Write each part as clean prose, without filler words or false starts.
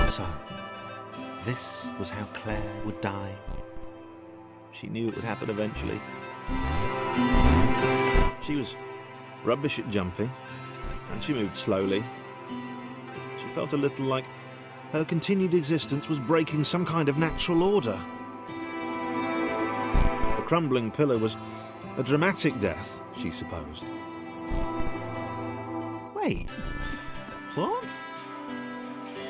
So, this was how Claire would die. She knew it would happen eventually. She was rubbish at jumping, and she moved slowly. She felt a little like her continued existence was breaking some kind of natural order. The crumbling pillar was a dramatic death, she supposed. Wait, what?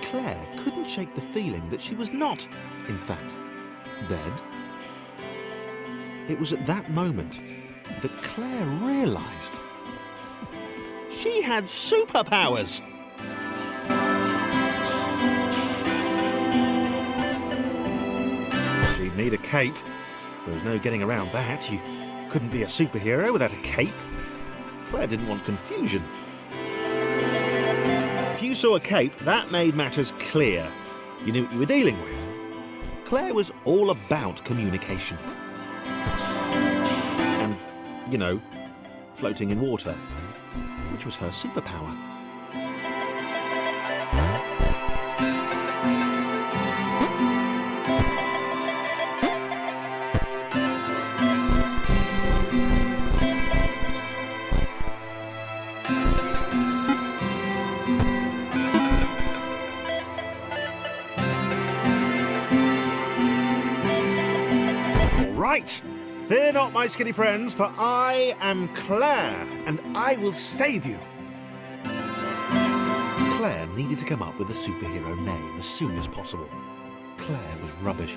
Claire couldn't shake the feeling that she was not, in fact, dead. It was at that moment that Claire realised she had superpowers! She'd need a cape. There was no getting around that. You couldn't be a superhero without a cape. Claire didn't want confusion. If you saw a cape, that made matters clear. You knew what you were dealing with. Claire was all about communication. And, you know, floating in water, which was her superpower. Right! Fear not, my skinny friends, for I am Claire, and I will save you! Claire needed to come up with a superhero name as soon as possible. Claire was rubbish.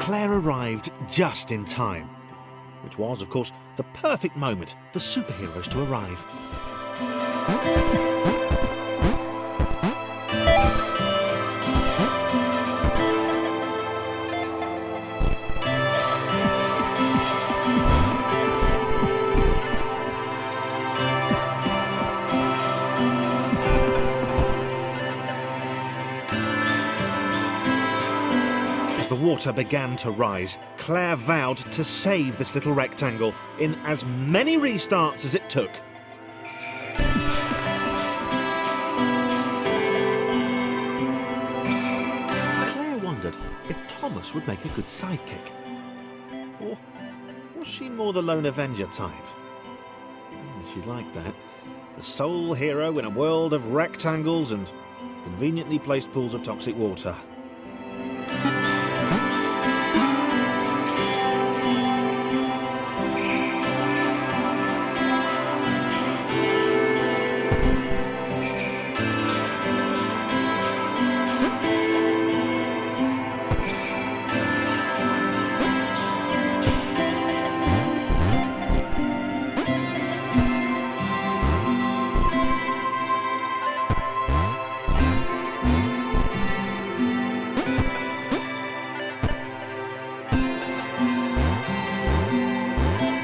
Claire arrived just in time, which was, of course, the perfect moment for superheroes to arrive. The water began to rise. Claire vowed to save this little rectangle in as many restarts as it took. Claire wondered if Thomas would make a good sidekick. Or was she more the lone Avenger type? She'd like that. The sole hero in a world of rectangles and conveniently placed pools of toxic water.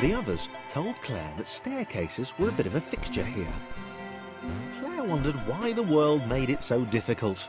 The others told Claire that staircases were a bit of a fixture here. Claire wondered why the world made it so difficult.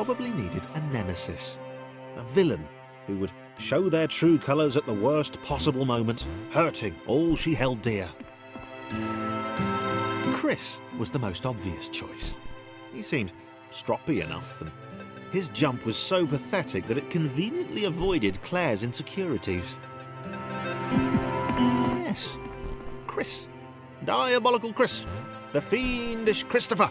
probably needed a nemesis. A villain who would show their true colours at the worst possible moment, hurting all she held dear. Chris was the most obvious choice. He seemed stroppy enough, and his jump was so pathetic that it conveniently avoided Claire's insecurities. Yes, Chris. Diabolical Chris. The fiendish Christopher.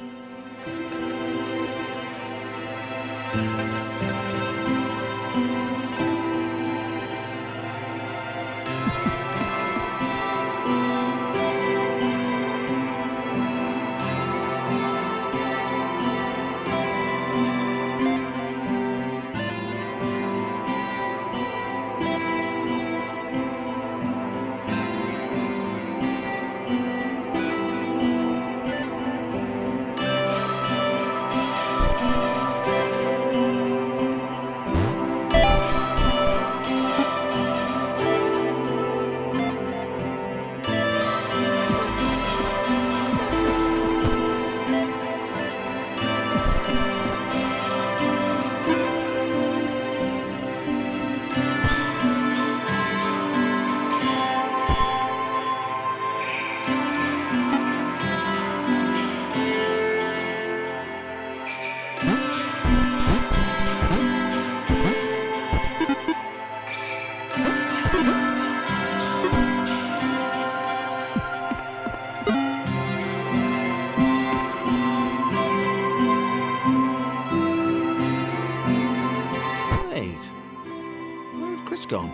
Gone?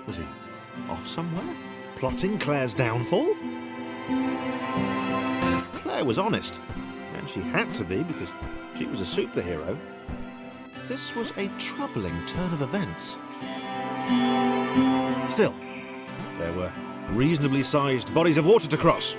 Was he off somewhere, plotting Claire's downfall? If Claire was honest, and she had to be because she was a superhero, this was a troubling turn of events. Still, there were reasonably sized bodies of water to cross.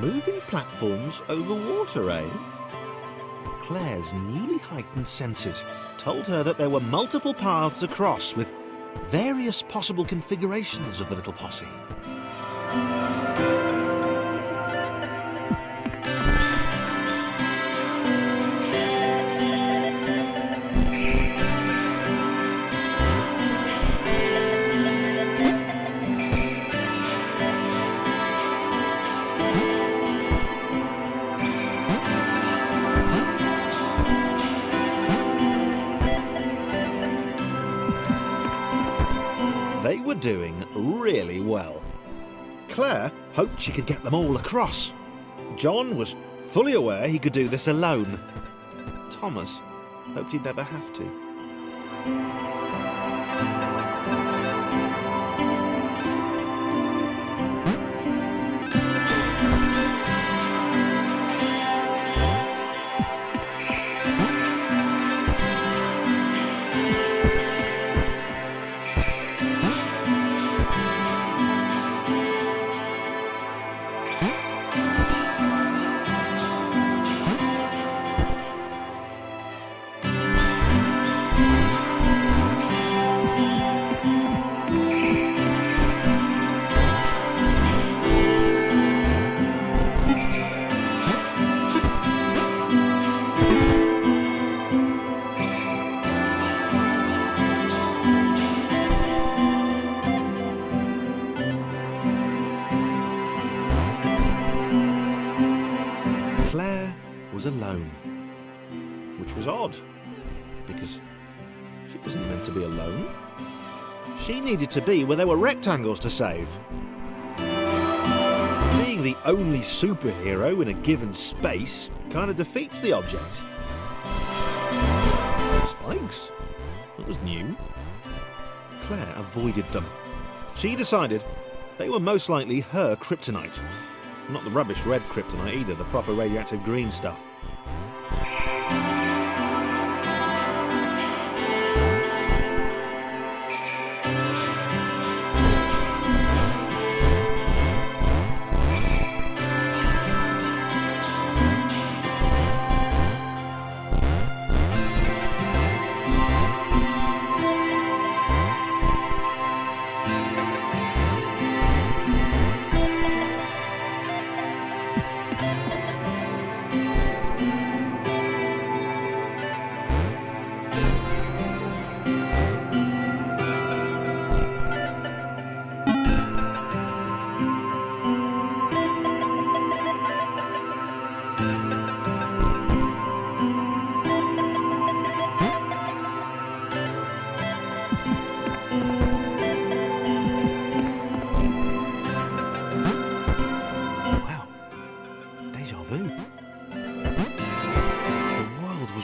Moving platforms over water, eh? Claire's newly heightened senses told her that there were multiple paths across with various possible configurations of the little posse. They were doing really well. Claire hoped she could get them all across. John was fully aware he could do this alone. Thomas hoped he'd never have to. was odd, because she wasn't meant to be alone. She needed to be where there were rectangles to save. Being the only superhero in a given space kind of defeats the object. Spikes? That was new. Claire avoided them. She decided they were most likely her kryptonite. Not the rubbish red kryptonite either, the proper radioactive green stuff.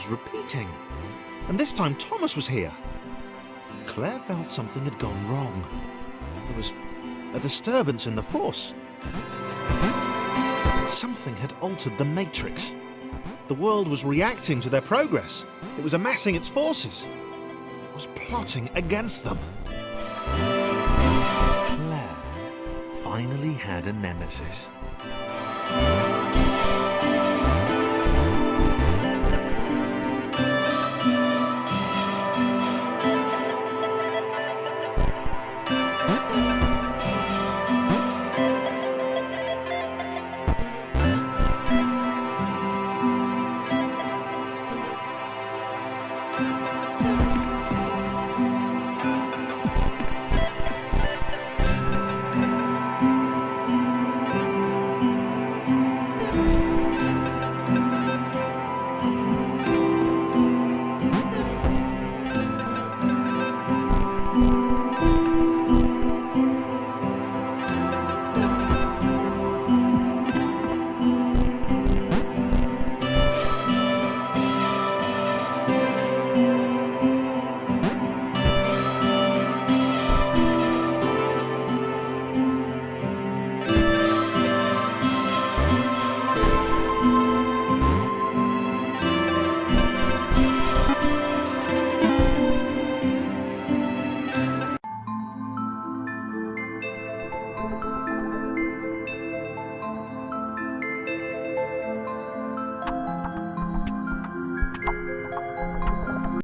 Repeating, and this time Thomas was here. Claire felt something had gone wrong. There was a disturbance in the force. Something had altered the matrix. The world was reacting to their progress. It was amassing its forces. It was plotting against them. Claire finally had a nemesis.